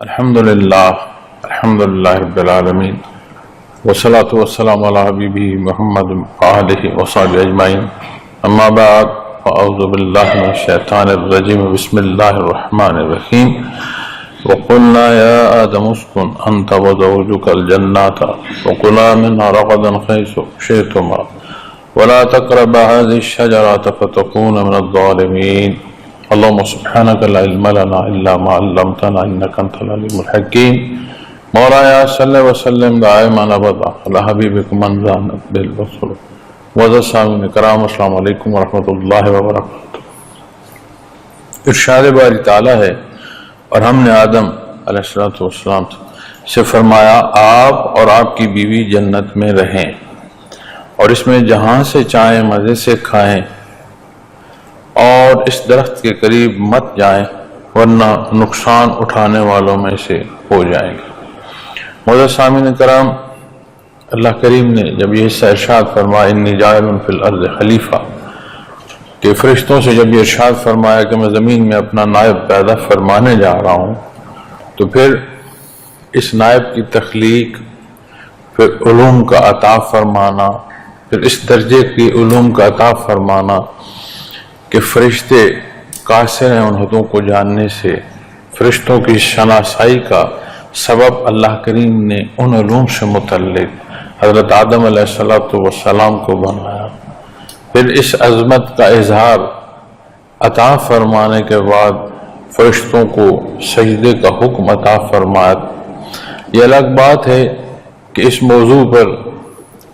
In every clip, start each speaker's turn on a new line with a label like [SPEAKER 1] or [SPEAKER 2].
[SPEAKER 1] الحمدللہ رب العالمین والصلاة والسلام علی حبیبہ محمد وآلہ وصحبہ اجمعین اما بعد فاعوذ باللہ من الشیطان الرجیم بسم اللہ الرحمن الرحیم وقلنا یا آدم اسکن انت وزوجک الجنات وکلا منها رغدا حیث شئتما ولا تقربا هذه الشجرة فتكونا من الظالمین اللهم سبحانك لا علم لنا الا ما علمتنا انك انت العليم الحكيم مولاي صل وسلم دائما ابدا على حبيبك من زانت بالبصر وذا کرام السلام علیکم ورحمۃ اللہ وبرکاتہ۔ ارشاد باری تعالیٰ ہے اور ہم نے آدم علیہ السلام سے فرمایا آپ اور آپ کی بیوی جنت میں رہیں اور اس میں جہاں سے چاہیں مزے سے کھائیں اور اس درخت کے قریب مت جائیں ورنہ نقصان اٹھانے والوں میں سے ہو جائیں گے۔ معزز سامعین کرام، اللہ کریم نے جب یہ حصہ ارشاد فرمایا انی جاعل فی الارض خلیفہ، کہ فرشتوں سے جب یہ ارشاد فرمایا کہ میں زمین میں اپنا نائب پیدا فرمانے جا رہا ہوں، تو پھر اس نائب کی تخلیق، پھر علوم کا عطا فرمانا، پھر اس درجے کی علوم کا عطا فرمانا کہ فرشتے قاصر ہیں ان حدوں کو جاننے سے، فرشتوں کی شناسائی کا سبب اللہ کریم نے ان علوم سے متعلق حضرت آدم علیہ السلام کو بنایا۔ پھر اس عظمت کا اظہار عطا فرمانے کے بعد فرشتوں کو سجدے کا حکم عطا فرمایا۔ یہ الگ بات ہے کہ اس موضوع پر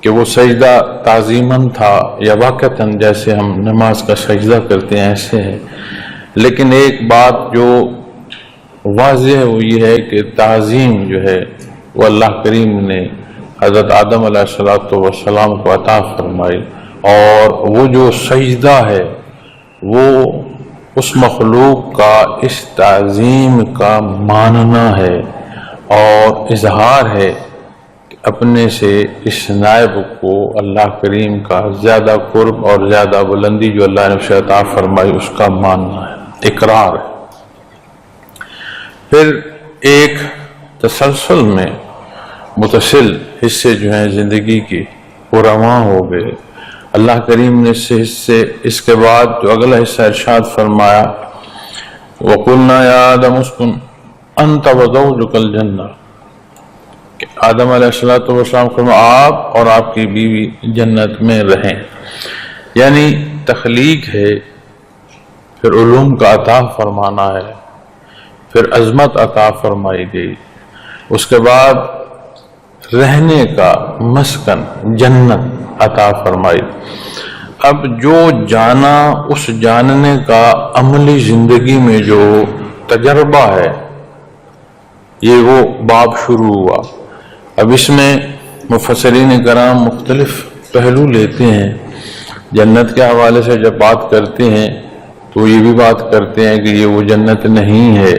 [SPEAKER 1] کہ وہ سجدہ تعظیماً تھا یا واقعتاً جیسے ہم نماز کا سجدہ کرتے ہیں ایسے ہے، لیکن ایک بات جو واضح ہے وہ یہ ہے کہ تعظیم جو ہے وہ اللہ کریم نے حضرت آدم علیہ السلام کو عطا فرمائی، اور وہ جو سجدہ ہے وہ اس مخلوق کا اس تعظیم کا ماننا ہے اور اظہار ہے اپنے سے اس نائب کو اللہ کریم کا زیادہ قرب اور زیادہ بلندی جو اللہ نے اسے عطا فرمائی اس کا ماننا ہے، اقرار ہے۔ پھر ایک تسلسل میں متصل حصے جو ہیں زندگی کی وہ رواں ہو گئے۔ اللہ کریم نے اس کے بعد جو اگلا حصہ ارشاد فرمایا وَقُلْنَا يَا آدَمُ اسْكُنْ أَنْتَ وَزَوْجُكَ الْجَنَّةَ، کہ آدم علیہ السلام کو آپ اور آپ کی بیوی جنت میں رہیں، یعنی تخلیق ہے، پھر علوم کا عطا فرمانا ہے، پھر عظمت عطا فرمائی گئی، اس کے بعد رہنے کا مسکن جنت عطا فرمائی۔ اب جو جانا اس جاننے کا عملی زندگی میں جو تجربہ ہے یہ وہ باب شروع ہوا۔ اب اس میں مفسرین کرام مختلف پہلو لیتے ہیں۔ جنت کے حوالے سے جب بات کرتے ہیں تو یہ بھی بات کرتے ہیں کہ یہ وہ جنت نہیں ہے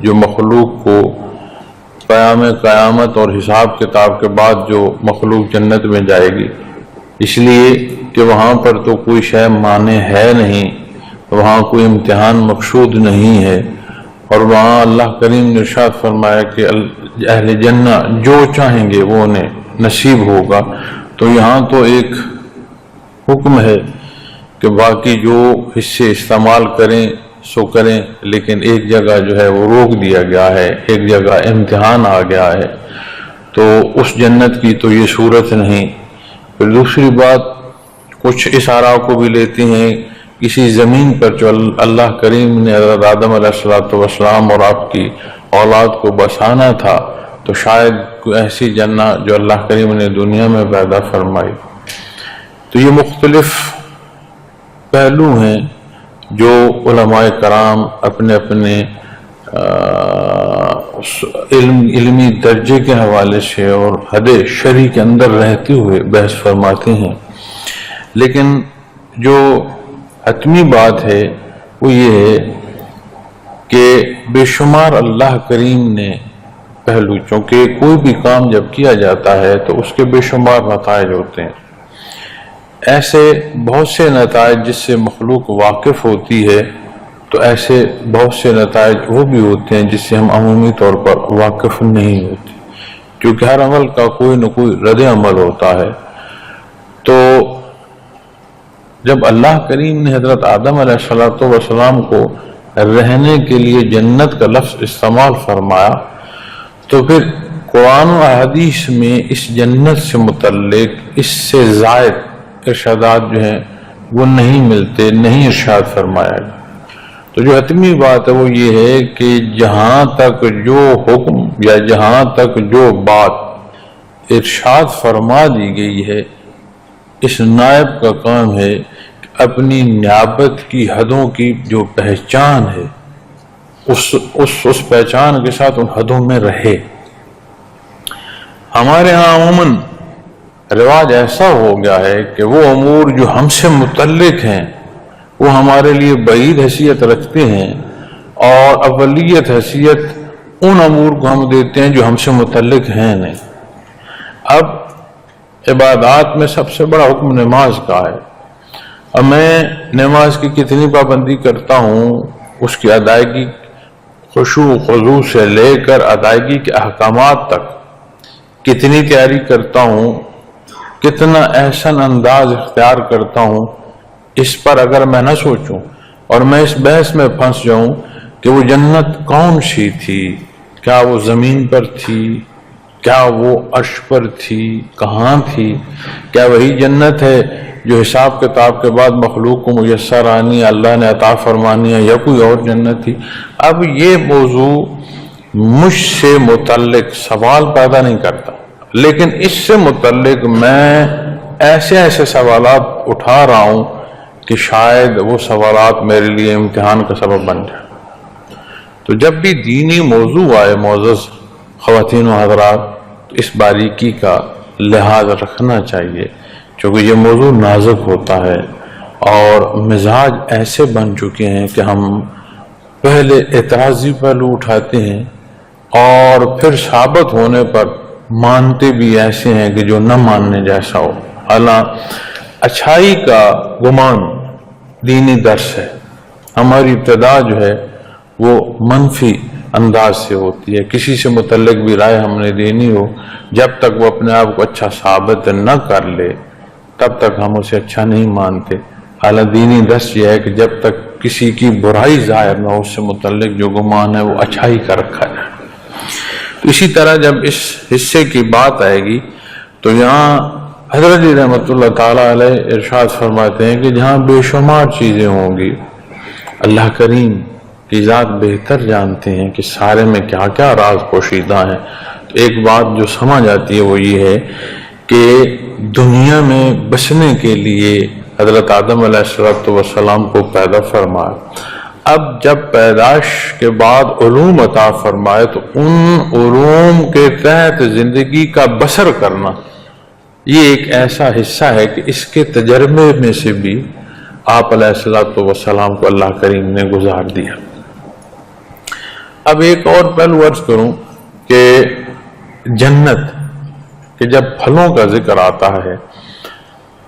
[SPEAKER 1] جو مخلوق کو قیامت اور حساب کتاب کے بعد جو مخلوق جنت میں جائے گی، اس لیے کہ وہاں پر تو کوئی شے مانے ہے نہیں، وہاں کوئی امتحان مقصود نہیں ہے، اور وہاں اللہ کریم نے ارشاد فرمایا کہ اہل جنہ جو چاہیں گے وہ انہیں نصیب ہوگا۔ تو یہاں تو ایک حکم ہے کہ باقی جو حصے استعمال کریں سو کریں، لیکن ایک جگہ جو ہے وہ روک دیا گیا ہے، ایک جگہ امتحان آ گیا ہے، تو اس جنت کی تو یہ صورت نہیں۔ پھر دوسری بات کچھ اشارہ کو بھی لیتے ہیں، کسی زمین پر جو اللہ کریم نے حضرت آدم علیہ السلام اور آپ کی اولاد کو بسانا تھا، تو شاید کوئی ایسی جنت جو اللہ کریم نے دنیا میں پیدا فرمائی۔ تو یہ مختلف پہلو ہیں جو علماء کرام اپنے اپنے علمی درجے کے حوالے سے اور حد شرعی کے اندر رہتے ہوئے بحث فرماتے ہیں، لیکن جو حتمی بات ہے وہ یہ ہے کہ بے شمار اللہ کریم نے پہلو، چونکہ کوئی بھی کام جب کیا جاتا ہے تو اس کے بے شمار نتائج ہوتے ہیں، ایسے بہت سے نتائج جس سے مخلوق واقف ہوتی ہے تو ایسے بہت سے نتائج وہ بھی ہوتے ہیں جس سے ہم عمومی طور پر واقف نہیں ہوتے، کیونکہ ہر عمل کا کوئی نہ کوئی رد عمل ہوتا ہے۔ تو جب اللہ کریم نے حضرت آدم علیہ السلام کو رہنے کے لیے جنت کا لفظ استعمال فرمایا، تو پھر قرآن و حدیث میں اس جنت سے متعلق اس سے زائد ارشادات جو ہیں وہ نہیں ملتے، نہیں ارشاد فرمایا گیا۔ تو جو حتمی بات ہے وہ یہ ہے کہ جہاں تک جو حکم یا جہاں تک جو بات ارشاد فرما دی گئی ہے، اس نائب کا کام ہے کہ اپنی نیابت کی حدوں کی جو پہچان ہے اس پہچان کے ساتھ ان حدوں میں رہے۔ ہمارے ہاں عموماً رواج ایسا ہو گیا ہے کہ وہ امور جو ہم سے متعلق ہیں وہ ہمارے لیے بعید حیثیت رکھتے ہیں، اور اولیت حیثیت ان امور کو ہم دیتے ہیں جو ہم سے متعلق ہیں نہیں۔ اب عبادات میں سب سے بڑا حکم نماز کا ہے۔ اب میں نماز کی کتنی پابندی کرتا ہوں، اس کی ادائیگی خشوع و خضوع سے لے کر ادائیگی کے احکامات تک کتنی تیاری کرتا ہوں، کتنا احسن انداز اختیار کرتا ہوں، اس پر اگر میں نہ سوچوں اور میں اس بحث میں پھنس جاؤں کہ وہ جنت کون سی تھی، کیا وہ زمین پر تھی، کیا وہ عرش پر تھی، کہاں تھی، کیا وہی جنت ہے جو حساب کتاب کے بعد مخلوق کو میسر آنی اللہ نے عطا فرمانی ہے، یا کوئی اور جنت تھی۔ اب یہ موضوع مجھ سے متعلق سوال پیدا نہیں کرتا، لیکن اس سے متعلق میں ایسے سوالات اٹھا رہا ہوں کہ شاید وہ سوالات میرے لیے امتحان کا سبب بن جائے۔ تو جب بھی دینی موضوع آئے معزز خواتین و حضرات، تو اس باریکی کا لحاظ رکھنا چاہیے، چونکہ یہ موضوع نازک ہوتا ہے اور مزاج ایسے بن چکے ہیں کہ ہم پہلے اعتراضی پہلو اٹھاتے ہیں اور پھر ثابت ہونے پر مانتے بھی ایسے ہیں کہ جو نہ ماننے جیسا ہو۔ حالانکہ اچھائی کا گمان دینی درس ہے۔ ہماری ابتدا جو ہے وہ منفی انداز سے ہوتی ہے، کسی سے متعلق بھی رائے ہم نے دینی ہو، جب تک وہ اپنے آپ کو اچھا ثابت نہ کر لے تب تک ہم اسے اچھا نہیں مانتے۔ حالانکہ دینی درس یہ ہے کہ جب تک کسی کی برائی ظاہر نہ ہو، اس سے متعلق جو گمان ہے وہ اچھائی کا رکھا جائے۔ تو اسی طرح جب اس حصے کی بات آئے گی تو یہاں حضرت جی رحمۃ اللہ تعالیٰ علیہ ارشاد فرماتے ہیں کہ جہاں بے شمار چیزیں ہوں گی، اللہ کریم کی ذات بہتر جانتے ہیں کہ سارے میں کیا کیا راز پوشیدہ ہیں۔ تو ایک بات جو سمجھ آتی ہے وہ یہ ہے کہ دنیا میں بسنے کے لیے حضرت آدم علیہ السلام کو پیدا فرمایا۔ اب جب پیدائش کے بعد علوم عطا فرمائے تو ان علوم کے تحت زندگی کا بسر کرنا یہ ایک ایسا حصہ ہے کہ اس کے تجربے میں سے بھی آپ علیہ السلام کو اللہ کریم نے گزار دیا۔ اب ایک اور پہلو عرض کروں کہ جنت کہ جب پھلوں کا ذکر آتا ہے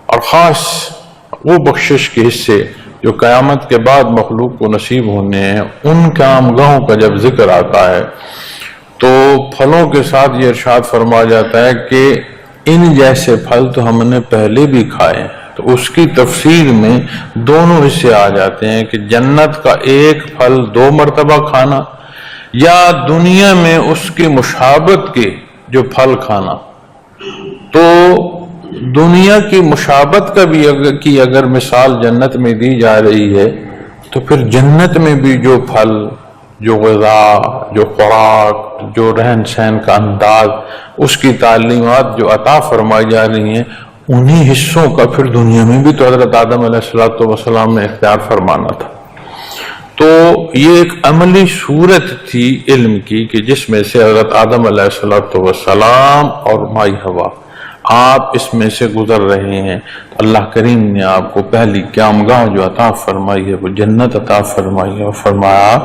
[SPEAKER 1] اور خاص وہ بخشش کے حصے جو قیامت کے بعد مخلوق کو نصیب ہونے ہیں، ان کامگاہوں کا جب ذکر آتا ہے تو پھلوں کے ساتھ یہ ارشاد فرمایا جاتا ہے کہ ان جیسے پھل تو ہم نے پہلے بھی کھائے ہیں۔ تو اس کی تفسیر میں دونوں حصے آ جاتے ہیں کہ جنت کا ایک پھل 2 مرتبہ کھانا، یا دنیا میں اس کی مشابہت کے جو پھل کھانا۔ تو دنیا کی مشابہت کا بھی اگر مثال جنت میں دی جا رہی ہے تو پھر جنت میں بھی جو پھل، جو غذا، جو خوراک، جو رہن سہن کا انداز، اس کی تعلیمات جو عطا فرمائی جا رہی ہیں، انہی حصوں کا پھر دنیا میں بھی تو حضرت آدم علیہ السلام نے اختیار فرمانا تھا۔ تو یہ ایک عملی صورت تھی علم کی کہ جس میں سے حضرت آدم علیہ السلام اور مائی حوا آپ اس میں سے گزر رہے ہیں۔ اللہ کریم نے آپ کو پہلی قیامگاہ جو عطا فرمائی ہے وہ جنت عطا فرمائی ہے، اور فرمایا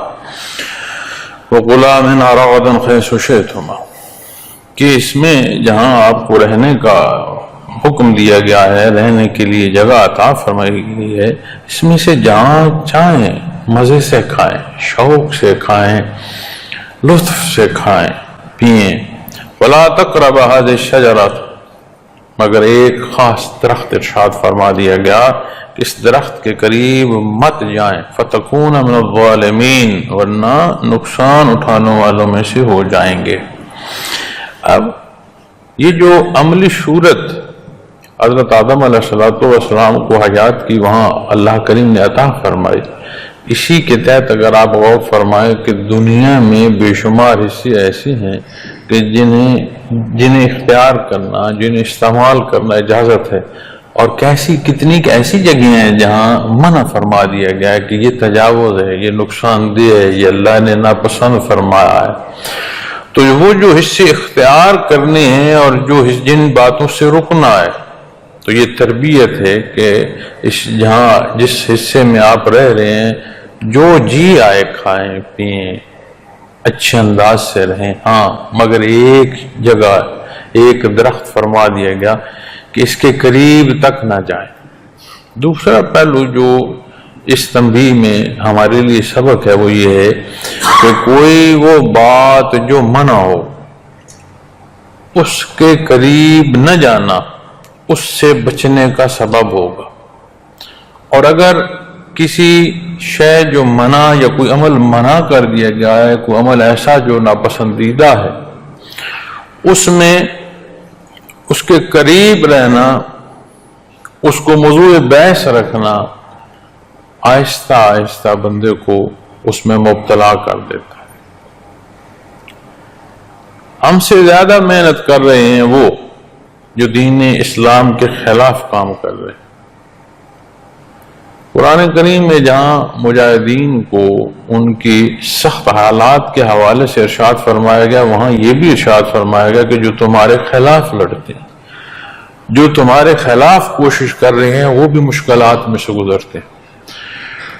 [SPEAKER 1] وَقُلَا مِنْهَا رَغَدًا حَيْثُ شِئْتُمَا، کہ اس میں جہاں آپ کو رہنے کا حکم دیا گیا ہے، رہنے کے لیے جگہ عطا فرمائی گئی ہے، اس میں سے جہاں چاہیں مزے سے کھائیں، شوق سے کھائیں، لطف سے کھائیں پئیں۔ وَلَا تَقْرَبَ هَذِهِ الشَّجَرَةَ، مگر ایک خاص درخت ارشاد فرما دیا گیا کہ اس درخت کے قریب مت جائیں، فَتَكُونَ مِنَ الظَّالِمِينَ، ورنہ نقصان اٹھانے والوں میں سے ہو جائیں گے۔ اب یہ جو عملی صورت حضرت آدم علیہ السلام کو حیات کی وہاں اللہ کریم نے عطا فرمائی، اسی کے تحت اگر آپ غور فرمائیں کہ دنیا میں بے شمار حصے ایسے ہیں کہ جنہیں اختیار کرنا، جنہیں استعمال کرنا اجازت ہے، اور کتنی ایسی جگہیں ہیں جہاں منع فرما دیا گیا ہے کہ یہ تجاوز ہے، یہ نقصان دہ ہے، یہ اللہ نے ناپسند فرمایا ہے۔ تو وہ جو حصے اختیار کرنے ہیں اور جن باتوں سے رکنا ہے، تو یہ تربیت ہے کہ جس حصے میں آپ رہ رہے ہیں جو جی آئے کھائیں پئیں، اچھے انداز سے رہیں، ہاں مگر ایک جگہ ایک درخت فرما دیا گیا کہ اس کے قریب تک نہ جائیں۔ دوسرا پہلو جو اس تنبیہ میں ہمارے لیے سبق ہے وہ یہ ہے کہ کوئی وہ بات جو منع ہو اس کے قریب نہ جانا اس سے بچنے کا سبب ہوگا، اور اگر کسی شے جو منع یا کوئی عمل منع کر دیا گیا ہے، کوئی عمل ایسا جو ناپسندیدہ ہے، اس میں اس کے قریب رہنا، اس کو موضوع بحث رکھنا آہستہ آہستہ بندے کو اس میں مبتلا کر دیتا ہے۔ ہم سے زیادہ محنت کر رہے ہیں وہ جو دین اسلام کے خلاف کام کر رہے ہیں۔ قرآن کریم میں جہاں مجاہدین کو ان کی سخت حالات کے حوالے سے ارشاد فرمایا گیا، وہاں یہ بھی ارشاد فرمایا گیا کہ جو تمہارے خلاف لڑتے ہیں، جو تمہارے خلاف کوشش کر رہے ہیں، وہ بھی مشکلات میں سے گزرتے ہیں۔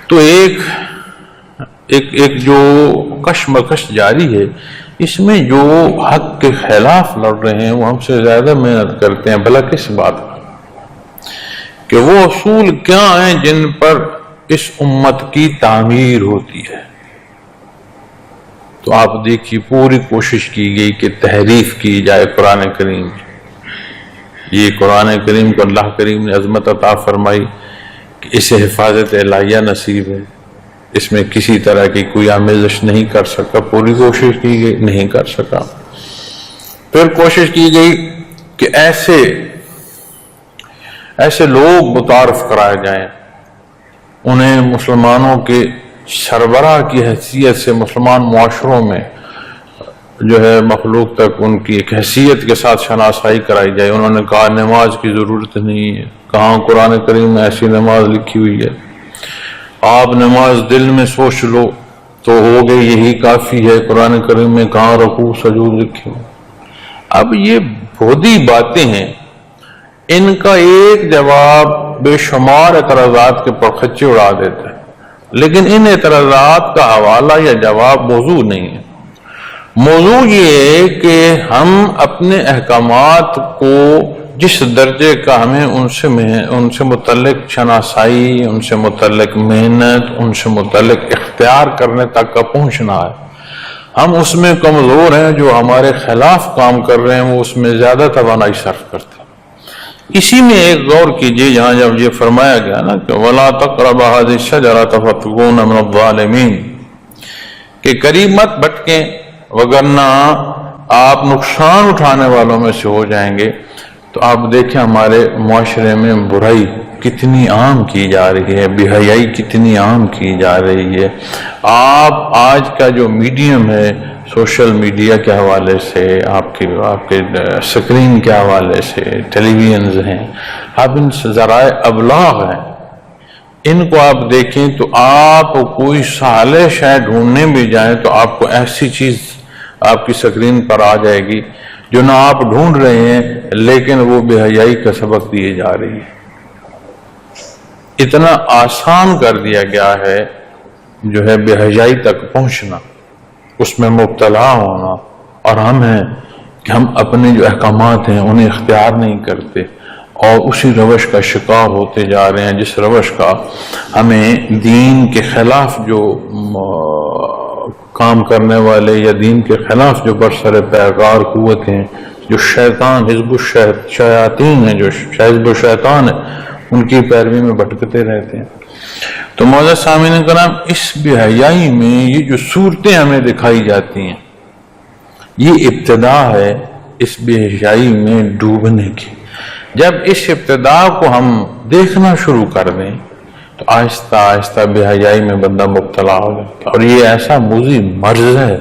[SPEAKER 1] تو ایک جو کشمکش جاری ہے، اس میں جو حق کے خلاف لڑ رہے ہیں وہ ہم سے زیادہ محنت کرتے ہیں، بھلا کس بات کا کہ وہ اصول کیا ہیں جن پر اس امت کی تعمیر ہوتی ہے۔ تو آپ دیکھیے پوری کوشش کی گئی کہ تحریف کی جائے قرآن کریم۔ یہ قرآن کریم کو اللہ کریم نے عظمت عطا فرمائی کہ اسے حفاظت الہیہ نصیب ہے، اس میں کسی طرح کی کوئی آمیزش نہیں کر سکا، پوری کوشش کی گئی نہیں کر سکا۔ پھر کوشش کی گئی کہ ایسے لوگ متعارف کرائے جائیں، انہیں مسلمانوں کے سربراہ کی حیثیت سے مسلمان معاشروں میں جو ہے مخلوق تک ان کی ایک حیثیت کے ساتھ شناسائی کرائی جائے۔ انہوں نے کہا نماز کی ضرورت نہیں ہے، کہاں قرآن کریم میں ایسی نماز لکھی ہوئی ہے؟ آپ نماز دل میں سوچ لو تو ہو گئی، یہی کافی ہے، قرآن کریم میں کہاں رکوع سجود لکھے ہو؟ اب یہ بھودی باتیں ہیں، ان کا ایک جواب بے شمار اعتراضات کے پرخچے اڑا دیتا ہے، لیکن ان اعتراضات کا حوالہ یا جواب موضوع نہیں ہے۔ موضوع یہ ہے کہ ہم اپنے احکامات کو جس درجے کا ہمیں ان سے متعلق شناسائی، ان سے متعلق محنت، ان سے متعلق اختیار کرنے تک کا پہنچنا ہے، ہم اس میں کمزور ہیں۔ جو ہمارے خلاف کام کر رہے ہیں وہ اس میں زیادہ توانائی صرف کرتے ہیں۔ اسی میں ایک غور کیجئے، جہاں جب یہ فرمایا گیا نا کہ وَلَا تَقْرَبَ هَذِهِ الشَّجَرَةَ فَتَكُونَ مِنَ الظَّالِمِينَ، کہ قریب مت بھٹکیں وگرنہ آپ نقصان اٹھانے والوں میں سے ہو جائیں گے۔ تو آپ دیکھیں ہمارے معاشرے میں برائی کتنی عام کی جا رہی ہے، بے حیائی کتنی عام کی جا رہی ہے۔ آپ آج کا جو میڈیم ہے، سوشل میڈیا کے حوالے سے، آپ کے سکرین کے حوالے سے، ٹیلی ویژنز ہیں، اب ان ذرائع ابلاغ ہیں، ان کو آپ دیکھیں تو آپ کوئی صالح شے ڈھونڈنے بھی جائیں تو آپ کو ایسی چیز آپ کی سکرین پر آ جائے گی جو نہ آپ ڈھونڈ رہے ہیں، لیکن وہ بے حیائی کا سبق دیے جا رہی ہے۔ اتنا آسان کر دیا گیا ہے جو ہے بے حیائی تک پہنچنا، اس میں مبتلا ہونا، اور ہم ہیں کہ ہم اپنے جو احکامات ہیں انہیں اختیار نہیں کرتے، اور اسی روش کا شکار ہوتے جا رہے ہیں جس روش کا ہمیں دین کے خلاف جو کام کرنے والے یا دین کے خلاف جو برسر پیکار قوتیں جو شیطان حزب الشیاطین ہیں جو حزب الشیطان ہے ان کی پیروی میں بھٹکتے رہتے ہیں۔ تو معزز سامعین کرام اس بے حیائی میں یہ جو صورتیں ہمیں دکھائی جاتی ہیں یہ ابتدا ہے اس بے حیائی میں ڈوبنے کی۔ جب اس ابتدا کو ہم دیکھنا شروع کر دیں تو آہستہ آہستہ بے حیائی میں بندہ مبتلا ہو جاتا ہے، اور یہ ایسا موذی مرض ہے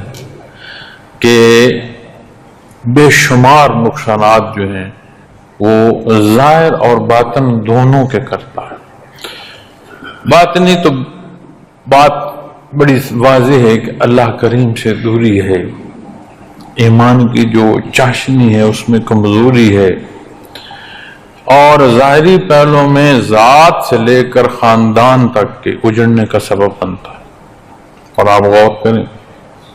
[SPEAKER 1] کہ بے شمار نقصانات جو ہیں وہ ظاہر اور باطن دونوں کے کرتا ہے۔ باطنی تو بات بڑی واضح ہے کہ اللہ کریم سے دوری ہے، ایمان کی جو چاشنی ہے اس میں کمزوری ہے، اور ظاہری پہلوں میں ذات سے لے کر خاندان تک کے اجڑنے کا سبب بنتا ہے۔ اور آپ غور کریں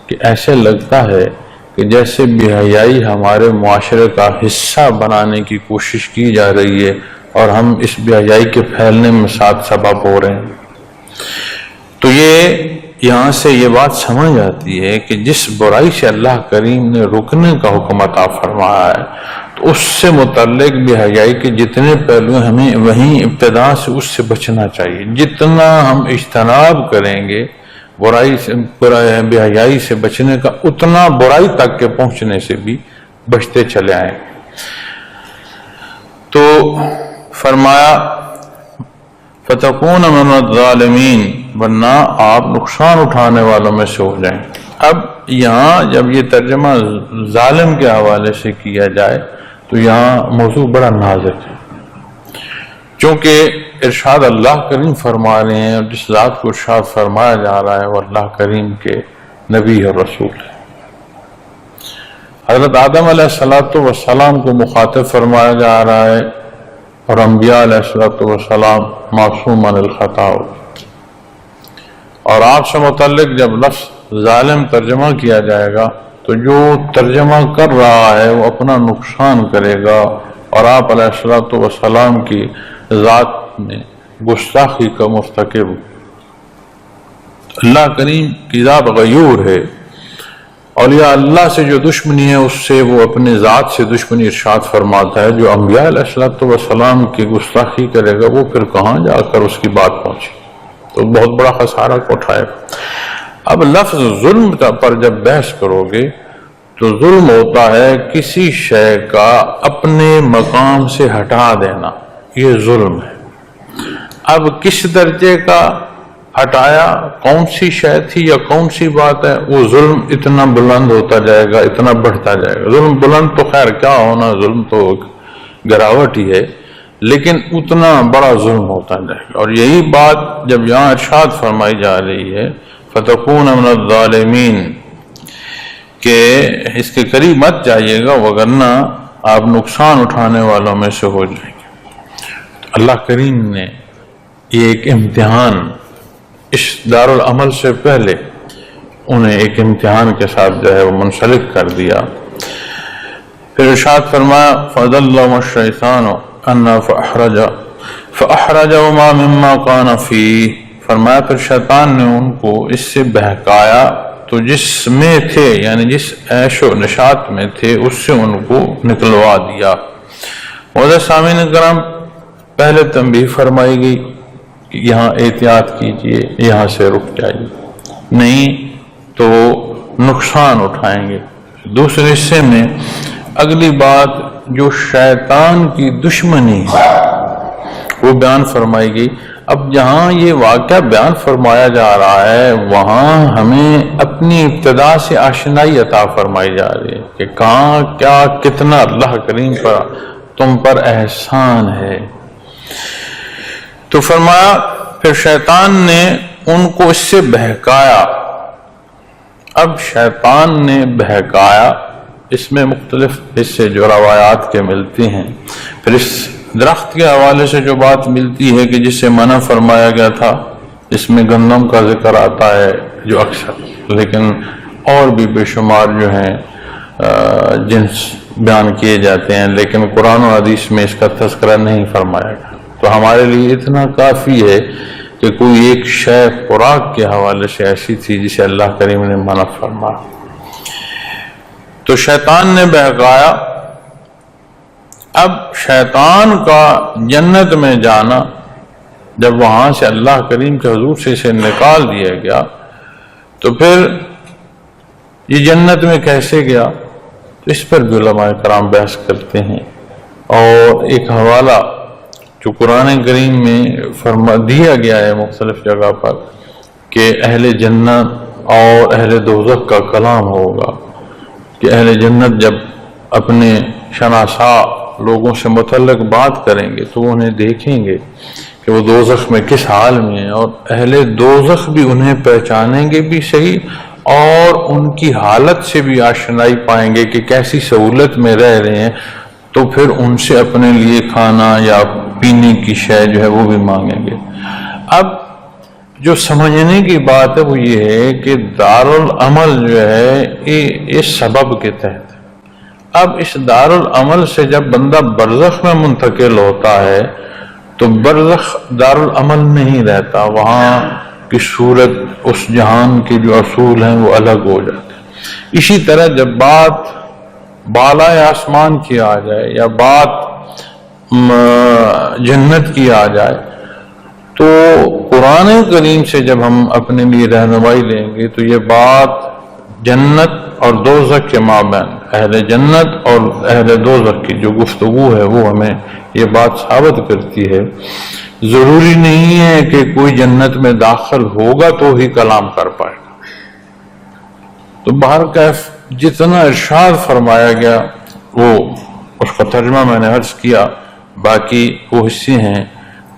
[SPEAKER 1] کہ ایسے لگتا ہے کہ جیسے بے حیائی ہمارے معاشرے کا حصہ بنانے کی کوشش کی جا رہی ہے اور ہم اس بے حیائی کے پھیلنے میں ساتھ سبب ہو رہے ہیں۔ تو یہاں سے یہ بات سمجھ آتی ہے کہ جس برائی سے اللہ کریم نے رکنے کا حکم عطا فرمایا ہے تو اس سے متعلق بے حیائی کے جتنے پہلو ہیں ہمیں وہیں ابتدا سے اس سے بچنا چاہیے۔ جتنا ہم اجتناب کریں گے برائی سے بے حیائی سے بچنے کا اتنا برائی تک کے پہنچنے سے بھی بچتے چلے آئیں۔ تو فرمایا فَتَكُونَ مِنَ الظَّالِمِينَ، ورنہ آپ نقصان اٹھانے والوں میں سے ہو جائیں۔ اب یہاں جب یہ ترجمہ ظالم کے حوالے سے کیا جائے تو یہاں موضوع بڑا نازک ہے، چونکہ ارشاد اللہ کریم فرما رہے ہیں، اور جس ذات کو ارشاد فرمایا جا رہا ہے وہ اللہ کریم کے نبی اور رسول ہے۔ حضرت آدم علیہ السلام کو مخاطب فرمایا جا رہا ہے، اور انبیاء علیہ السلام معصوم عن الخطا۔ اور آپ سے متعلق جب لفظ ظالم ترجمہ کیا جائے گا تو جو ترجمہ کر رہا ہے وہ اپنا نقصان کرے گا، اور آپ علیہ السلام کی ذات میں گستاخی کا مرتکب۔ اللہ کریم کی ذات غیور ہے، اولیاء اللہ سے جو دشمنی ہے اس سے وہ اپنے ذات سے دشمنی ارشاد فرماتا ہے۔ جو انبیاء علیہ السلام کی گستاخی کرے گا وہ پھر کہاں جا کر اس کی بات پہنچے، تو بہت بڑا خسارہ کو اٹھائے گا۔ اب لفظ ظلم پر جب بحث کرو گے تو ظلم ہوتا ہے کسی شے کا اپنے مقام سے ہٹا دینا، یہ ظلم ہے۔ اب کس درجے کا ہٹایا، کون سی شے تھی یا کون سی بات ہے، وہ ظلم اتنا بلند ہوتا جائے گا، اتنا بڑھتا جائے گا۔ ظلم بلند تو خیر کیا ہونا، ظلم تو گراوٹ ہی ہے، لیکن اتنا بڑا ظلم ہوتا جائے گا۔ اور یہی بات جب یہاں ارشاد فرمائی جا رہی ہے فَتَكُونَ مِنَ الظَّالِمِينَ کہ اس کے قریب مت جائیے گا وگرنہ آپ نقصان اٹھانے والوں میں سے ہو جائیں گے۔ اللہ کریم نے یہ ایک امتحان اس دارالعمل سے پہلے انہیں ایک امتحان کے ساتھ جو ہے وہ منسلک کر دیا۔ پھر ارشاد فرمایا فَأَضَلَّهُمَ الشَّيْطَانُ عَنْهَا فَأَحْرَجَهُمَا مِمَّا كَانَ فِيهِ، فرمایا پھر شیطان نے ان کو اس سے بہکایا تو جس میں تھے، یعنی جس عیش و نشاط میں تھے اس سے ان کو نکلوا دیا۔ معزز سامعین کرام، پہلے تنبیہ فرمائی گئی کہ یہاں احتیاط کیجئے، یہاں سے رک جائیے، نہیں تو نقصان اٹھائیں گے۔ دوسرے حصے میں اگلی بات جو شیطان کی دشمنی ہے وہ بیان فرمائی گئی۔ اب جہاں یہ واقعہ بیان فرمایا جا رہا ہے وہاں ہمیں اپنی ابتدا سے آشنائی عطا فرمائی جا رہی ہے کہ کہاں کیا کتنا اللہ کریم پر تم پر احسان ہے۔ تو فرمایا پھر شیطان نے ان کو اس سے بہکایا۔ اب شیطان نے بہکایا، اس میں مختلف حصے جو روایات کے ملتی ہیں۔ پھر اس درخت کے حوالے سے جو بات ملتی ہے کہ جسے منع فرمایا گیا تھا، اس میں گندم کا ذکر آتا ہے جو اکثر، لیکن اور بھی بے شمار جو ہیں جنس بیان کیے جاتے ہیں، لیکن قرآن و حدیث میں اس کا تذکرہ نہیں فرمایا گیا۔ تو ہمارے لیے اتنا کافی ہے کہ کوئی ایک شے خوراک کے حوالے سے ایسی تھی جسے اللہ کریم نے منع فرمایا۔ تو شیطان نے بہکایا۔ اب شیطان کا جنت میں جانا، جب وہاں سے اللہ کریم کے حضور سے اسے نکال دیا گیا تو پھر یہ جنت میں کیسے گیا، تو اس پر بھی علماء کرام بحث کرتے ہیں۔ اور ایک حوالہ جو قرآن کریم میں فرما دیا گیا ہے مختلف جگہ پر کہ اہل جنت اور اہل دوزخ کا کلام ہوگا، کہ اہل جنت جب اپنے شناسا لوگوں سے متعلق بات کریں گے تو وہ انہیں دیکھیں گے کہ وہ دوزخ میں کس حال میں ہیں، اور اہل دوزخ بھی انہیں پہچانیں گے بھی صحیح، اور ان کی حالت سے بھی آشنائی پائیں گے کہ کیسی سہولت میں رہ رہے ہیں، تو پھر ان سے اپنے لیے کھانا یا پینے کی شے جو ہے وہ بھی مانگیں گے۔ اب جو سمجھنے کی بات ہے وہ یہ ہے کہ دارالعمل جو ہے یہ اس سبب کے تحت، اب اس دارالعمل سے جب بندہ برزخ میں منتقل ہوتا ہے تو برزخ دارالعمل نہیں رہتا، وہاں کی صورت، اس جہان کے جو اصول ہیں وہ الگ ہو جاتے ہیں۔ اسی طرح جب بات بالائے آسمان کی آ جائے یا بات جنت کی آ جائے تو قرآن کریم سے جب ہم اپنے لیے رہنمائی لیں گے تو یہ بات جنت اور دوزخ کے مابین، اہل جنت اور اہل دوزخ کی جو گفتگو ہے وہ ہمیں یہ بات ثابت کرتی ہے۔ ضروری نہیں ہے کہ کوئی جنت میں داخل ہوگا تو ہی کلام کر پائے گا۔ تو بہرکیف جتنا ارشاد فرمایا گیا وہ اس کا ترجمہ میں نے عرض کیا، باقی وہ حصے ہیں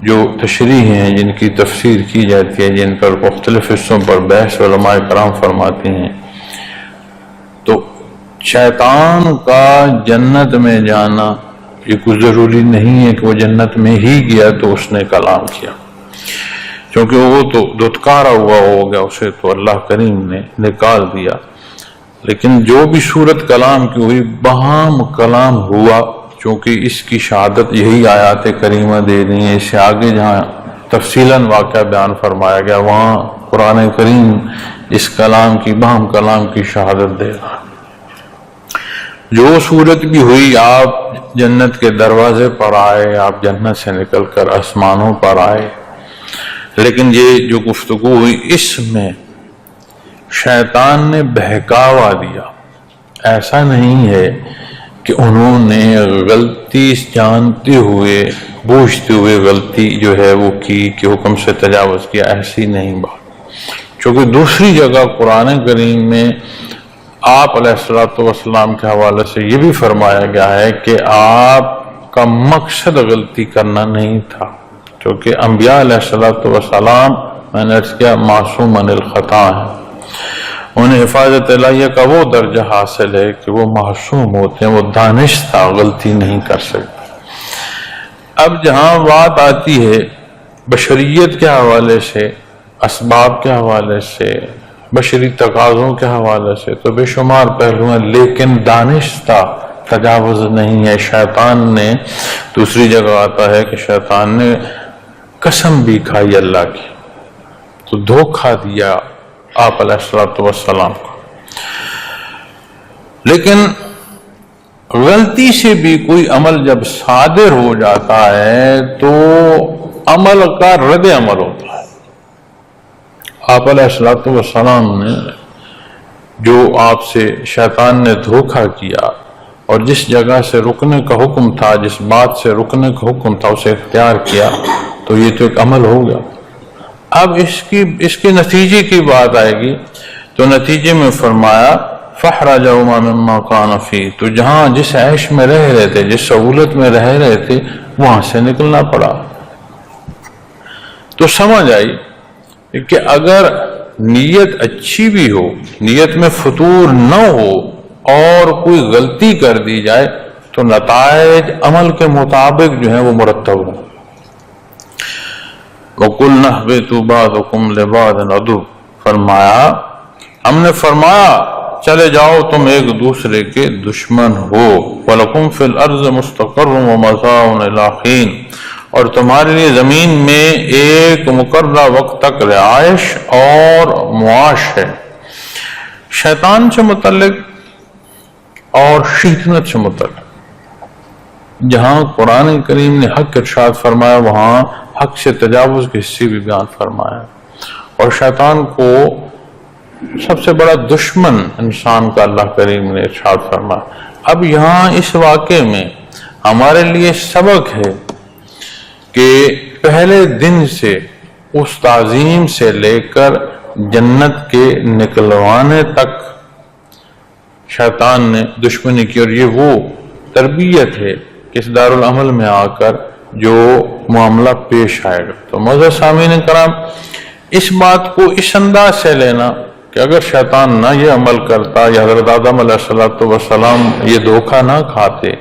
[SPEAKER 1] جو تشریح ہیں جن کی تفسیر کی جاتی ہے، جن پر مختلف حصوں پر بحث علماء کرام فرماتے ہیں۔ تو شیطان کا جنت میں جانا یہ کوئی ضروری نہیں ہے کہ وہ جنت میں ہی گیا تو اس نے کلام کیا، کیونکہ وہ تو دھتکارا ہوا ہو گیا، اسے تو اللہ کریم نے نکال دیا۔ لیکن جو بھی صورت کلام کی ہوئی بہام کلام ہوا، چونکہ اس کی شہادت یہی آیات کریمہ دے رہی ہیں۔ اس سے آگے جہاں تفصیلاً واقعہ بیان فرمایا گیا وہاں قرآن کریم اس کلام کی بہام کلام کی شہادت دے رہا۔ جو صورت بھی ہوئی، آپ جنت کے دروازے پر آئے، آپ جنت سے نکل کر آسمانوں پر آئے، لیکن یہ جو گفتگو ہوئی اس میں شیطان نے بہکاوا دیا۔ ایسا نہیں ہے کہ انہوں نے غلطی جانتے ہوئے بوجھتے ہوئے غلطی جو ہے وہ کی کہ حکم سے تجاوز کیا، ایسی نہیں بات۔ چونکہ دوسری جگہ قرآن کریم میں آپ علیہ السلام کے حوالے سے یہ بھی فرمایا گیا ہے کہ آپ کا مقصد غلطی کرنا نہیں تھا، کیونکہ انبیاء علیہ السلام میں نے عرض کیا معصوم عن الخطا ہے، انہیں حفاظت الہیہ کا وہ درجہ حاصل ہے کہ وہ معصوم ہوتے ہیں، وہ دانشتہ غلطی نہیں کر سکتے۔ اب جہاں بات آتی ہے بشریت کے حوالے سے، اسباب کے حوالے سے، بشری تقاضوں کے حوالے سے تو بے شمار پہلو ہیں، لیکن دانشتہ تجاوز نہیں ہے۔ شیطان نے دوسری جگہ آتا ہے کہ شیطان نے قسم بھی کھائی اللہ کی، تو دھوکہ دیا آپ علیہ السلام کو۔ لیکن غلطی سے بھی کوئی عمل جب صادر ہو جاتا ہے تو عمل کا رد عمل ہوتا ہے۔ آپ علیہ السلام نے جو آپ سے شیطان نے دھوکہ کیا اور جس جگہ سے رکنے کا حکم تھا، جس بات سے رکنے کا حکم تھا اسے اختیار کیا، تو یہ تو ایک عمل ہو گیا۔ اب اس کے نتیجے کی بات آئے گی تو نتیجے میں فرمایا فَأَخْرَجَهُمَا مِمَّا كَانَ فِيهِ، تو جہاں جس عیش میں رہ رہے تھے، جس سہولت میں رہ رہے تھے، وہاں سے نکلنا پڑا۔ تو سمجھ آئی کہ اگر نیت اچھی بھی ہو، نیت میں فطور نہ ہو اور کوئی غلطی کر دی جائے تو نتائج عمل کے مطابق جو ہیں وہ مرتب ہوں۔ وَقُلْنَا اهْبِطُوا بَعْضُكُمْ لِبَعْضٍ عَدُوٌّ، فرمایا ہم نے فرمایا چلے جاؤ تم ایک دوسرے کے دشمن ہو۔ وَلَكُمْ فِي الْأَرْضِ مُسْتَقَرٌّ وَمَتَاعٌ إِلَىٰ حِينٍ، اور تمہارے لیے زمین میں ایک مقررہ وقت تک رہائش اور معاش ہے۔ شیطان سے متعلق اور شیطنت سے متعلق جہاں قرآن کریم نے حق ارشاد فرمایا، وہاں حق سے تجاوز کے حصے بھی بیان فرمایا، اور شیطان کو سب سے بڑا دشمن انسان کا اللہ کریم نے ارشاد فرمایا۔ اب یہاں اس واقعے میں ہمارے لیے سبق ہے کہ پہلے دن سے اس تعظیم سے لے کر جنت کے نکلوانے تک شیطان نے دشمنی کی، اور یہ وہ تربیت ہے کہ اس دارالعمل میں آ کر جو معاملہ پیش آئے گا۔ تو معزز سامعین کرام، اس بات کو اس انداز سے لینا کہ اگر شیطان نہ یہ عمل کرتا یا حضرت آدم علیہ السلام یہ دھوکہ نہ کھاتے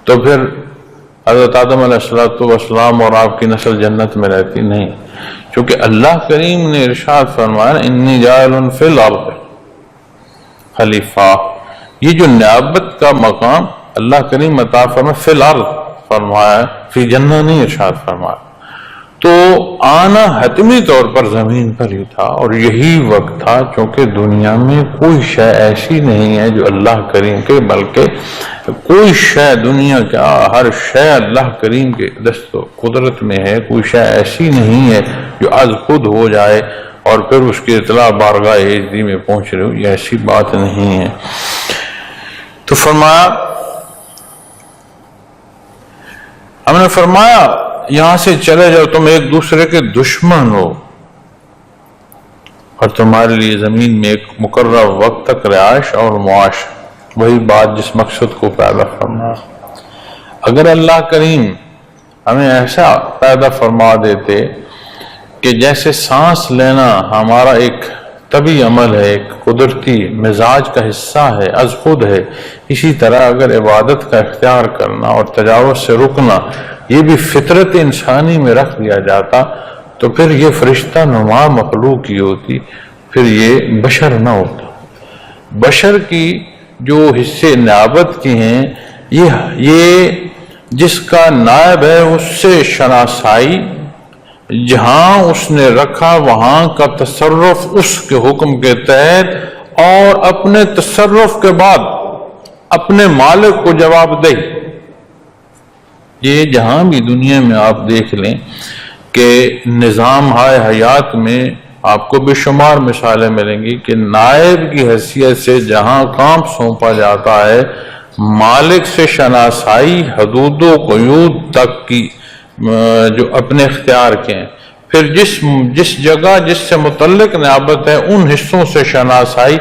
[SPEAKER 1] تو پھر حضرت آدم علیہ السلام اور آپ کی نسل جنت میں رہتی نہیں، چونکہ اللہ کریم نے ارشاد فرمایا انی جاعل فی الارض خلیفہ، یہ جو نیابت کا مقام اللہ کریم عطا فرمایا فی الارض فرمایا، فی جنہ نہیں ارشاد فرمایا، تو آنا حتمی طور پر زمین پر ہی تھا، اور یہی وقت تھا چونکہ دنیا میں کوئی شے ایسی نہیں ہے جو اللہ کریم کے، بلکہ کوئی شے دنیا کا ہر شے اللہ کریم کے دست و قدرت میں ہے، کوئی شے ایسی نہیں ہے جو از خود ہو جائے اور پھر اس کی اطلاع بارگاہ عزتی میں پہنچ رہی ہو، یہ ایسی بات نہیں ہے۔ تو فرمایا، ہم نے فرمایا یہاں سے چلے جاؤ تم ایک دوسرے کے دشمن ہو، اور تمہارے لیے زمین میں ایک مقررہ وقت تک رہائش اور معاش، وہی بات جس مقصد کو پیدا فرما۔ اگر اللہ کریم ہمیں ایسا پیدا فرما دیتے کہ جیسے سانس لینا ہمارا ایک طبی عمل ہے، ایک قدرتی مزاج کا حصہ ہے، از خود ہے، اسی طرح اگر عبادت کا اختیار کرنا اور تجاوز سے رکنا یہ بھی فطرت انسانی میں رکھ دیا جاتا تو پھر یہ فرشتہ نما مخلوق کی ہوتی، پھر یہ بشر نہ ہوتا۔ بشر کی جو حصے نیابت کی ہیں، یہ جس کا نائب ہے اس سے شناسائی، جہاں اس نے رکھا وہاں کا تصرف اس کے حکم کے تحت، اور اپنے تصرف کے بعد اپنے مالک کو جواب دہی۔ یہ جہاں بھی دنیا میں آپ دیکھ لیں کہ نظام ہائے حیات میں آپ کو بے شمار مثالیں ملیں گی کہ نائب کی حیثیت سے جہاں کام سونپا جاتا ہے، مالک سے شناسائی حدود و قیود تک کی جو اپنے اختیار کے ہیں، پھر جس جگہ جس سے متعلق نیابت ہے ان حصوں سے شناسائی،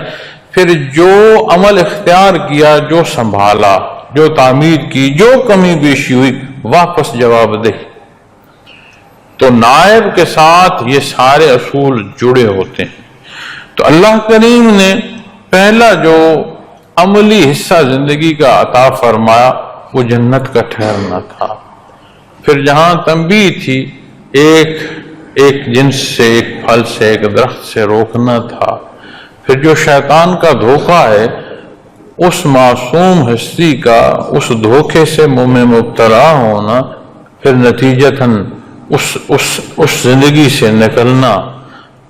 [SPEAKER 1] پھر جو عمل اختیار کیا، جو سنبھالا، جو تعمیر کی، جو کمی بیشی ہوئی، واپس جواب دہی۔ تو نائب کے ساتھ یہ سارے اصول جڑے ہوتے ہیں۔ تو اللہ کریم نے پہلا جو عملی حصہ زندگی کا عطا فرمایا وہ جنت کا ٹھہرنا تھا، پھر جہاں تنبیہ تھی ایک جنس سے، ایک پھل سے، ایک درخت سے روکنا تھا، پھر جو شیطان کا دھوکہ ہے اس معصوم ہستی کا اس دھوکے سے منہ میں مبتلا ہونا، پھر نتیجتاً اس زندگی سے نکلنا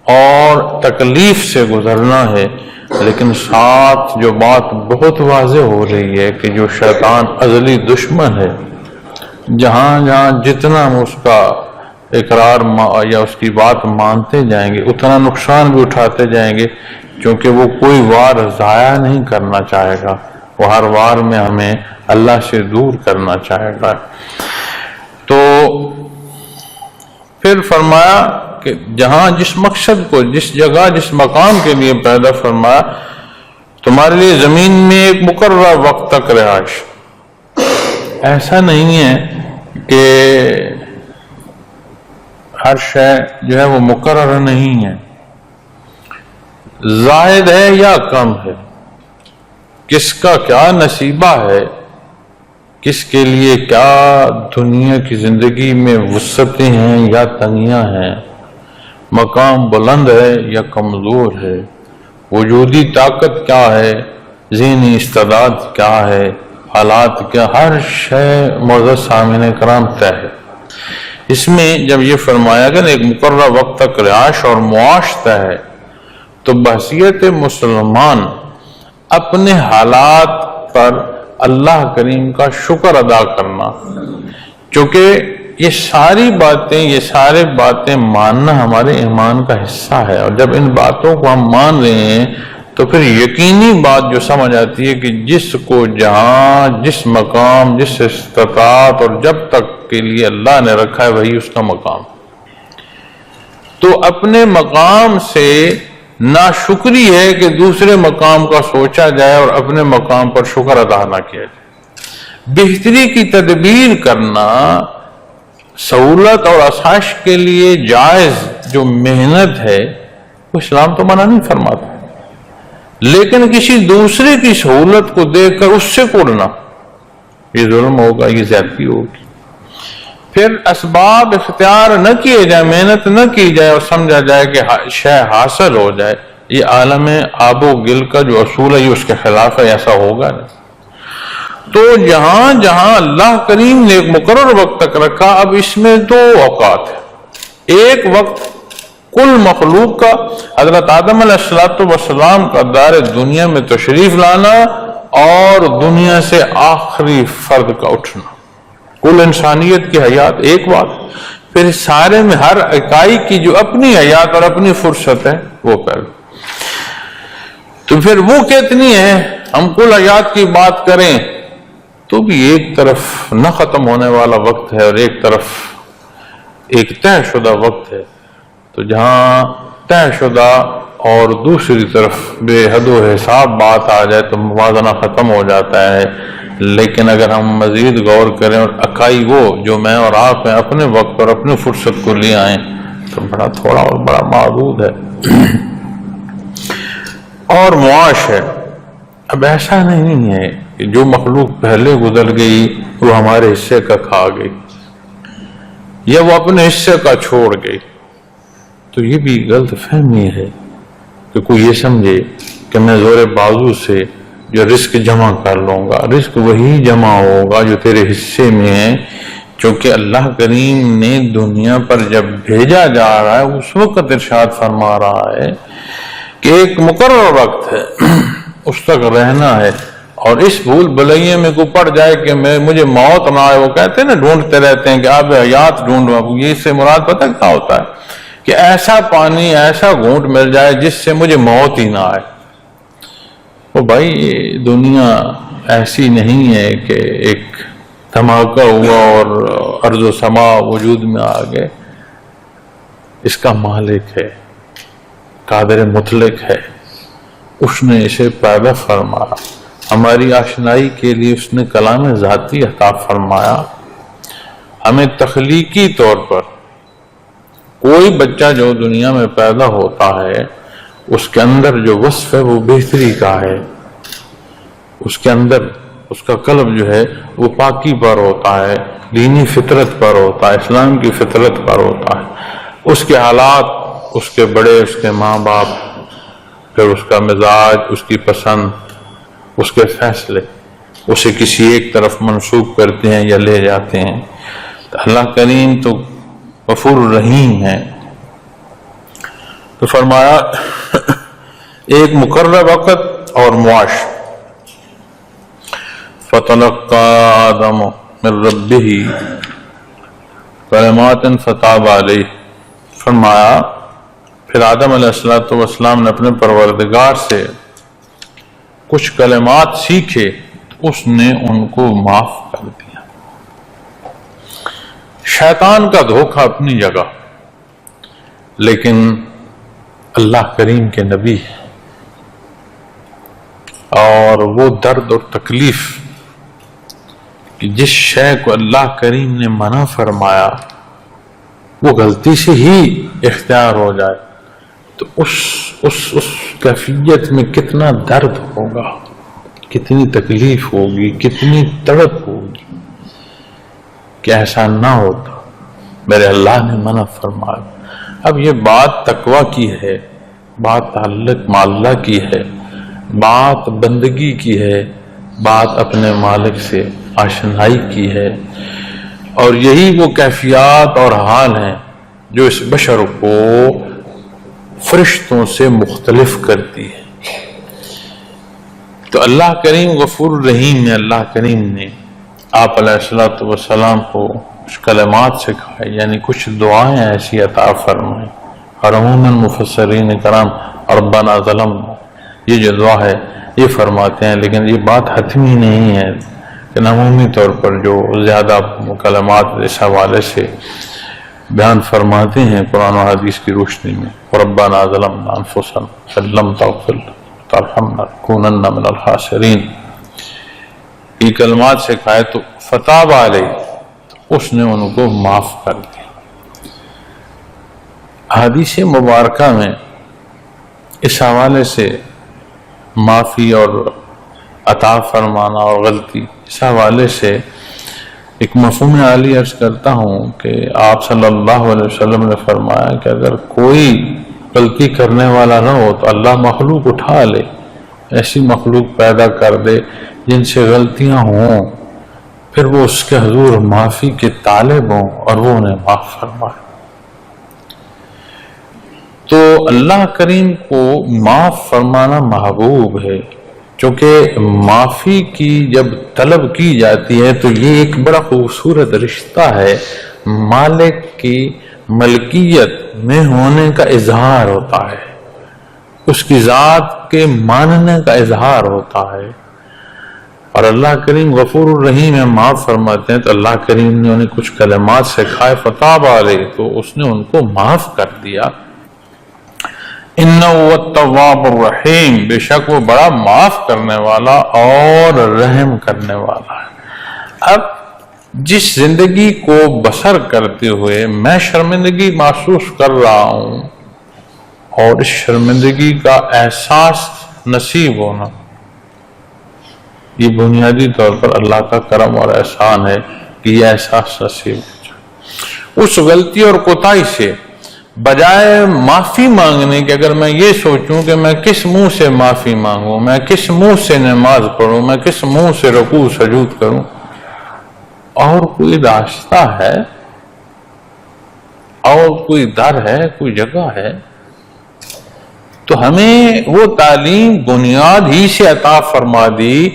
[SPEAKER 1] اور تکلیف سے گزرنا ہے۔ لیکن ساتھ جو بات بہت واضح ہو رہی ہے کہ جو شیطان ازلی دشمن ہے، جہاں جہاں جتنا ہم اس کا اقرار یا اس کی بات مانتے جائیں گے اتنا نقصان بھی اٹھاتے جائیں گے، کیونکہ وہ کوئی وار ضائع نہیں کرنا چاہے گا، وہ ہر وار میں ہمیں اللہ سے دور کرنا چاہے گا۔ تو پھر فرمایا کہ جہاں جس مقصد کو، جس جگہ جس مقام کے لیے پیدا فرمایا، تمہارے لیے زمین میں ایک مقررہ وقت تک رہائش۔ ایسا نہیں ہے کہ ہر شے جو ہے وہ مقرر نہیں ہے، زائد ہے یا کم ہے، کس کا کیا نصیبہ ہے، کس کے لیے کیا دنیا کی زندگی میں وسعتیں ہیں یا تنگیاں ہیں، مقام بلند ہے یا کمزور ہے، وجودی طاقت کیا ہے، ذہنی استعداد کیا ہے، حالات کیا، ہر شے معزز سامعین کرام طے ہے۔ اس میں جب یہ فرمایا گیا ایک مقررہ وقت تک رہائش اور معاش طے ہے، تو بحیثیت مسلمان اپنے حالات پر اللہ کریم کا شکر ادا کرنا، چونکہ یہ ساری باتیں، یہ سارے باتیں ماننا ہمارے ایمان کا حصہ ہے، اور جب ان باتوں کو ہم مان رہے ہیں تو پھر یقینی بات جو سمجھ آتی ہے کہ جس کو جہاں، جس مقام، جس استطاعت اور جب تک کے لیے اللہ نے رکھا ہے وہی اس کا مقام۔ تو اپنے مقام سے ناشکری ہے کہ دوسرے مقام کا سوچا جائے اور اپنے مقام پر شکر ادا نہ کیا جائے۔ بہتری کی تدبیر کرنا، سہولت اور آسائش کے لیے جائز جو محنت ہے وہ اسلام تو منع نہیں فرماتا، لیکن کسی دوسرے کی سہولت کو دیکھ کر اس سے کوڑنا یہ ظلم ہوگا، یہ زیادتی ہوگی۔ پھر اسباب اختیار نہ کیے جائے، محنت نہ کی جائے اور سمجھا جائے کہ شے حاصل ہو جائے، یہ عالم آب و گل کا جو اصول ہے یہ اس کے خلاف ہے، ایسا ہوگا نہیں۔ تو جہاں جہاں اللہ کریم نے ایک مقرر وقت تک رکھا، اب اس میں دو اوقات ہیں۔ ایک وقت کل مخلوق کا، حضرت آدم علیہ السلام کا دار دنیا میں تشریف لانا اور دنیا سے آخری فرد کا اٹھنا، کل انسانیت کی حیات ایک بات، پھر سارے میں ہر اکائی کی جو اپنی حیات اور اپنی فرصت ہے وہ پہلے۔ تو پھر وہ کتنی ہے، ہم کل حیات کی بات کریں تو بھی ایک طرف نہ ختم ہونے والا وقت ہے اور ایک طرف ایک طے شدہ وقت ہے۔ تو جہاں طے شدہ اور دوسری طرف بے حد و حساب بات آ جائے تو موازنہ ختم ہو جاتا ہے، لیکن اگر ہم مزید غور کریں اور اکائی وہ جو میں اور آپ ہیں اپنے وقت اور اپنی فرصت کو لے آئیں تو بڑا تھوڑا اور بڑا معدود ہے اور معاش ہے۔ اب ایسا نہیں ہے کہ جو مخلوق پہلے گزر گئی وہ ہمارے حصے کا کھا گئی یا وہ اپنے حصے کا چھوڑ گئی، تو یہ بھی غلط فہمی ہے کہ کوئی یہ سمجھے کہ میں زور بازو سے جو رزق جمع کر لوں گا، رزق وہی جمع ہوگا جو تیرے حصے میں ہے، چونکہ اللہ کریم نے دنیا پر جب بھیجا جا رہا ہے اس وقت ارشاد فرما رہا ہے کہ ایک مقرر وقت ہے، اس تک رہنا ہے، اور اس بھول بھلائیے میں کو پڑ جائے کہ مجھے موت نہ آئے، وہ کہتے ہیں نا ڈھونڈتے رہتے ہیں کہ آپ حیات ڈھونڈو، یہ اس سے مراد پتہ کیا ہوتا ہے کہ ایسا پانی، ایسا گھونٹ مل جائے جس سے مجھے موت ہی نہ آئے۔ وہ بھائی یہ دنیا ایسی نہیں ہے کہ ایک دھماکہ ہوا اور ارض و سما وجود میں آ گئے، اس کا مالک ہے، قادر مطلق ہے، اس نے اسے پیدا فرمایا، ہماری آشنائی کے لیے اس نے کلام ذاتی عطا فرمایا، ہمیں تخلیقی طور پر کوئی بچہ جو دنیا میں پیدا ہوتا ہے اس کے اندر جو وصف ہے وہ بہتری کا ہے، اس کے اندر اس کا قلب جو ہے وہ پاکی پر ہوتا ہے، دینی فطرت پر ہوتا ہے، اسلام کی فطرت پر ہوتا ہے، اس کے حالات، اس کے بڑے، اس کے ماں باپ، پھر اس کا مزاج، اس کی پسند، اس کے فیصلے اسے کسی ایک طرف منسوب کرتے ہیں یا لے جاتے ہیں۔ تو اللہ کریم تو غفور رحیم ہے، تو فرمایا ایک مقررہ وقت اور معاش۔ فَتَلَقَّى آدَمُ مِن رَبِّهِ كَلِمَاتٍ فَتَابَ عَلَيْهِ، فرمایا پھر آدم علیہ السلام نے اپنے پروردگار سے کچھ کلمات سیکھے تو اس نے ان کو معاف کر دیا۔ شیطان کا دھوکہ اپنی جگہ، لیکن اللہ کریم کے نبی اور وہ درد اور تکلیف کہ جس شے کو اللہ کریم نے منع فرمایا وہ غلطی سے ہی اختیار ہو جائے تو اس کیفیت میں کتنا درد ہوگا، کتنی تکلیف ہوگی، کتنی تڑپ ہوگی کہ ایسا نہ ہوتا، میرے اللہ نے منع فرمایا۔ اب یہ بات تقویٰ کی ہے بات تعلق مع اللہ کی ہے، بات بندگی کی ہے، بات اپنے مالک سے آشنائی کی ہے، اور یہی وہ کیفیات اور حال ہیں جو اس بشر کو فرشتوں سے مختلف کرتی ہے۔ تو اللہ کریم غفور الرحیم نے، اللہ کریم نے آپ علیہ السلام کو کچھ کلمات سکھائے، یعنی کچھ دعائیں ایسی عطا فرمائیں، اور عموماً مفسرین کرام ربنا ظلمنا یہ جو دعا ہے یہ فرماتے ہیں، لیکن یہ بات حتمی نہیں ہے کہ عمومی طور پر جو زیادہ کلمات اس حوالے سے بیان فرماتے ہیں قرآن و حدیث کی روشنی میں، ربنا ظلمنا انفسنا وان لم تغفر لنا وترحمنا لنکونن من الخاسرین، یہ کلمات سکھائے تو فتاب علیہ، اس نے ان کو معاف کر دیا۔ حدیث مبارکہ میں اس حوالے سے معافی اور عطا فرمانا اور غلطی، اس حوالے سے ایک مفہوم عالی عرض کرتا ہوں کہ آپ صلی اللہ علیہ وسلم نے فرمایا کہ اگر کوئی غلطی کرنے والا نہ ہو تو اللہ مخلوق اٹھا لے، ایسی مخلوق پیدا کر دے جن سے غلطیاں ہوں، پھر وہ اس کے حضور معافی کے طالب ہوں اور وہ انہیں معاف فرمائے۔ تو اللہ کریم کو معاف فرمانا محبوب ہے، چونکہ معافی کی جب طلب کی جاتی ہے تو یہ ایک بڑا خوبصورت رشتہ ہے، مالک کی ملکیت میں ہونے کا اظہار ہوتا ہے، اس کی ذات کے ماننے کا اظہار ہوتا ہے، اور اللہ کریم غفور الرحیم ہے، معاف فرماتے ہیں۔ تو اللہ کریم نے انہیں کچھ کلمات سکھائے، فتاب علیہ، تو اس نے ان کو معاف کر دیا۔ انہ التواب الرحیم، بے شک وہ بڑا معاف کرنے والا اور رحم کرنے والا ہے۔ اب جس زندگی کو بسر کرتے ہوئے میں شرمندگی محسوس کر رہا ہوں، اور اس شرمندگی کا احساس نصیب ہونا، یہ بنیادی طور پر اللہ کا کرم اور احسان ہے کہ یہ احساس نصیب ہو جائے۔ اس غلطی اور کوتاہی سے بجائے معافی مانگنے کے، اگر میں یہ سوچوں کہ میں کس منہ سے معافی مانگوں، میں کس منہ سے نماز پڑھوں، میں کس منہ سے رکوع سجود کروں، اور کوئی راستہ ہے اور کوئی در ہے، کوئی جگہ ہے، تو ہمیں وہ تعلیم بنیاد ہی سے عطا فرما دی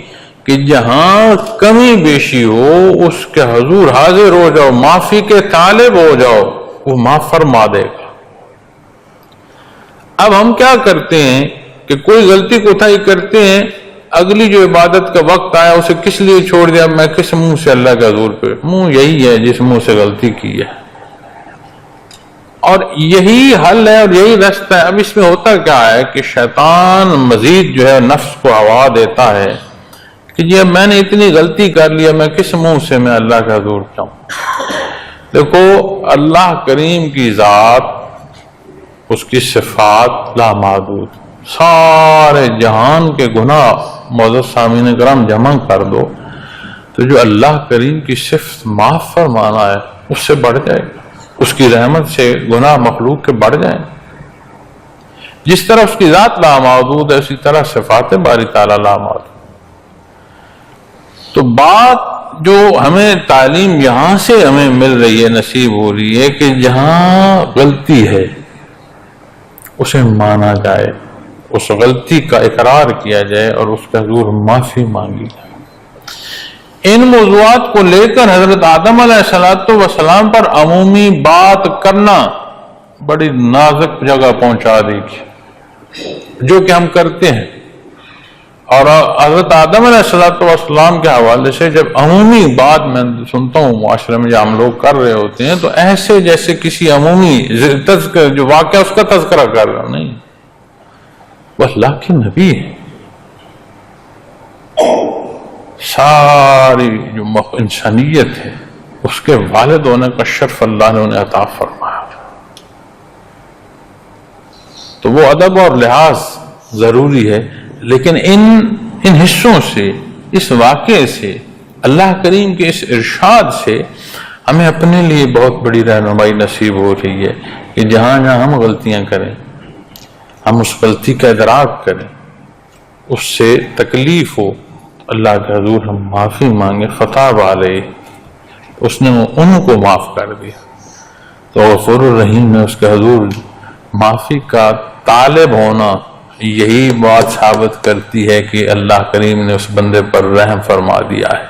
[SPEAKER 1] کہ جہاں کمی بیشی ہو اس کے حضور حاضر ہو جاؤ، معافی کے طالب ہو جاؤ، وہ معاف فرما دے گا۔ اب ہم کیا کرتے ہیں کہ کوئی غلطی کوتاہی کرتے ہیں، اگلی جو عبادت کا وقت آیا اسے کس لیے چھوڑ دیا، میں کس منہ سے اللہ کے حضور پہ، منہ یہی ہے جس منہ سے غلطی کی ہے، اور یہی حل ہے اور یہی راستہ ہے۔ اب اس میں ہوتا کیا ہے کہ شیطان مزید جو ہے نفس کو ہوا دیتا ہے کہ جی اب میں نے اتنی غلطی کر لیا، میں کس منہ سے میں اللہ کا حضور جاؤں۔ دیکھو اللہ کریم کی ذات، اس کی صفات لامحدود، سارے جہان کے گناہ معزز سامعین کرام جمع کر دو تو جو اللہ کریم کی صفت معاف فرمانا ہے اس سے بڑھ جائے گا، اس کی رحمت سے گناہ مخلوق کے بڑھ جائیں۔ جس طرح اس کی ذات لامحدود ہے اسی طرح صفات باری تعالیٰ لامحدود۔ تو بات جو ہمیں تعلیم یہاں سے ہمیں مل رہی ہے، نصیب ہو رہی ہے کہ جہاں غلطی ہے اسے مانا جائے، اس غلطی کا اقرار کیا جائے اور اس کے حضور معافی مانگی جائے۔ ان موضوعات کو لے کر حضرت آدم علیہ السلام پر عمومی بات کرنا بڑی نازک جگہ پہنچا دے گی، جو کہ ہم کرتے ہیں۔ اور حضرت آدم علیہ السلام کے حوالے سے جب عمومی بات میں سنتا ہوں معاشرے میں جب ہم لوگ کر رہے ہوتے ہیں تو ایسے جیسے کسی عمومی جو واقعہ اس کا تذکرہ کر رہا نہیں، وہ اللہ کے نبی ہے، ساری جو انسانیت ہے اس کے والد ہونے کا شرف اللہ نے انہیں عطا فرمایا، تو وہ ادب اور لحاظ ضروری ہے۔ لیکن ان حصوں سے، اس واقعے سے، اللہ کریم کے اس ارشاد سے ہمیں اپنے لیے بہت بڑی رہنمائی نصیب ہو رہی ہے کہ جہاں جہاں ہم غلطیاں کریں ہم اس غلطی کا ادراک کریں، اس سے تکلیف ہو، اللہ کے حضور ہم معافی مانگے، فتاب علیہ، اس نے ان کو معاف کر دیا۔ تو غفور الرحیم نے اس کے حضور معافی کا طالب ہونا، یہی بات ثابت کرتی ہے کہ اللہ کریم نے اس بندے پر رحم فرما دیا ہے،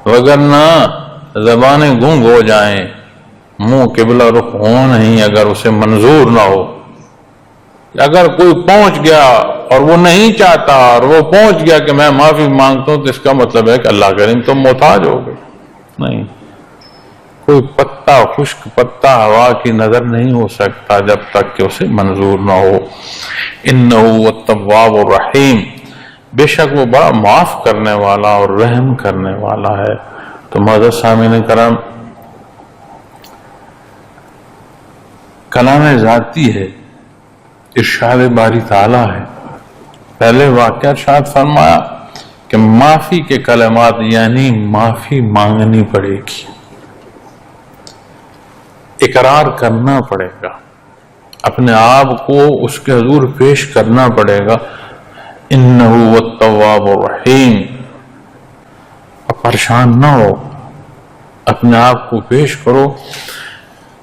[SPEAKER 1] وگرنہ زبانیں گنگ ہو جائیں، منہ قبلہ رخ ہو نہیں، اگر اسے منظور نہ ہو، اگر کوئی پہنچ گیا اور وہ نہیں چاہتا اور وہ پہنچ گیا کہ میں معافی مانگتا ہوں، تو اس کا مطلب ہے کہ اللہ کریم تم محتاج ہو گئے۔ نہیں، کوئی پتا، خشک پتا ہوا کی نظر نہیں ہو سکتا جب تک کہ اسے منظور نہ ہو۔ انہ هو التواب الرحیم، بے شک وہ بڑا معاف کرنے والا اور رحم کرنے والا ہے۔ تو معزز سامعین کرام، کلام ذاتی ہے، ارشاد باری تعالیٰ ہے۔ پہلے واقعہ ارشاد فرمایا کہ معافی کے کلمات، یعنی معافی مانگنی پڑے گی، اقرار کرنا پڑے گا، اپنے آپ کو اس کے حضور پیش کرنا پڑے گا۔ انہ هو التواب الرحیم، پریشان نہ ہو، اپنے آپ کو پیش کرو۔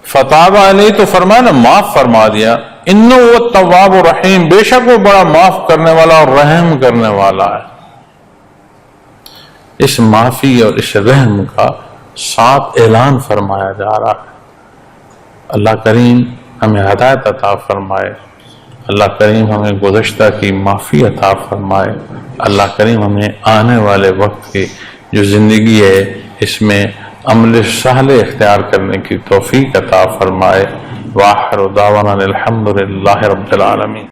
[SPEAKER 1] فتاب علیہ تو فرمایا نا، معاف فرما دیا۔ انہ هو التواب الرحیم، بے شک وہ بڑا معاف کرنے والا اور رحم کرنے والا ہے۔ اس معافی اور اس رحم کا ساتھ اعلان فرمایا جا رہا ہے۔ اللہ کریم ہمیں ہدایت عطا فرمائے، اللہ کریم ہمیں گزشتہ کی معافی عطا فرمائے، اللہ کریم ہمیں آنے والے وقت کی جو زندگی ہے اس میں عمل صالح اختیار کرنے کی توفیق عطا فرمائے۔ وآخر دعوانا الحمد للہ رب العالمین۔